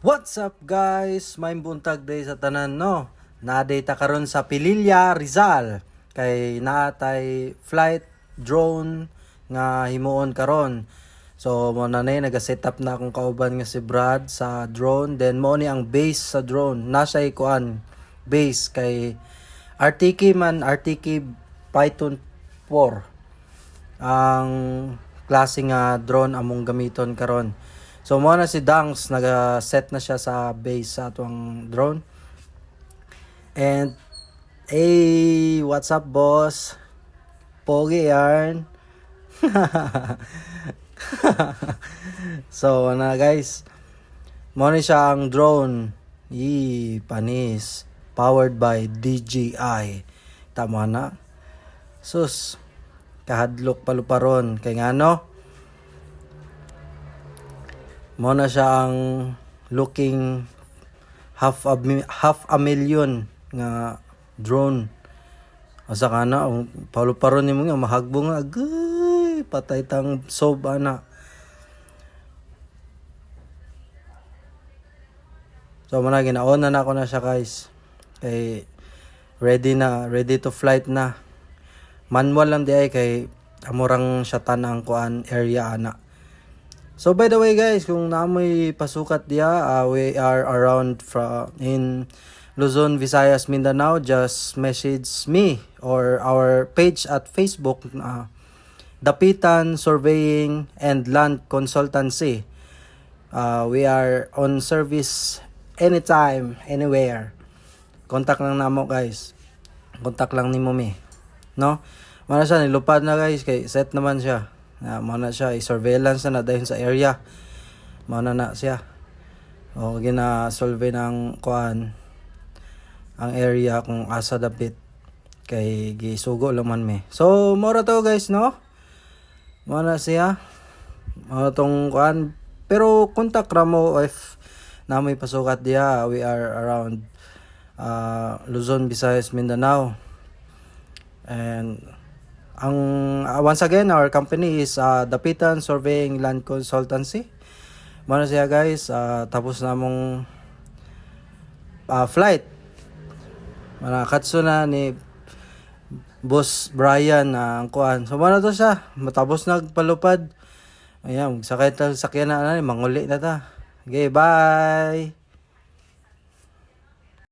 What's up guys? May buntag day sa tanan no. Na-data karon sa Pililla, Rizal. Kay naatay flight drone nga himuon karon. So mo na naga-set up na akong kauban nga si Brad sa drone. Then mo ni ang base sa drone. Nasa ikuan base kay RTK Python 4 ang klase nga drone among gamiton karon. So mo na si Dangs naga-set na siya sa base sa atong drone. And hey, what's up boss? Pogi yarn. So na guys, mo na siya ang drone. Panis. Powered by DJI. Tama na. Sus. Kahadlok paluparon. Kay ngano? Mo na siya ang looking half a million nga drone. Asa ka na, paluparon ni mo nga, mahagbong nga, agay, patay tang sob, ana. So, muna, ginaon na ako na siya, guys. Kay, ready to flight na. Manual lang di ay, kay, amurang siya tanang kuan area, ana. So by the way guys, kung naamoy pasukat diya, we are around in Luzon, Visayas, Mindanao. Just message me or our page at Facebook, Dapitan Surveying and Land Consultancy. We are on service anytime, anywhere. Contact lang namo guys. Contact lang ni Mami. No? Mana siya, nilupad na guys, kay set naman siya. Mana siya, i-surveillance na dahil sa area. Mana na siya. O gina-solve ng kuan ang area kung asa dapit. Kay gisugo lang man me. So, mora to guys, no? Mana siya. Mora tong kuan. Pero contact ra mo if na may pasukat diya. We are around Luzon, Visayas, Mindanao. And once again, our company is Dapitan Surveying Land Consultancy. Muna siya guys, tapos na mong flight. Katso na ni Boss Brian ang kuan. So muna to siya, matapos nagpalupad. Ayan, sakay ta sakyan na, manguli na ta. Okay, bye!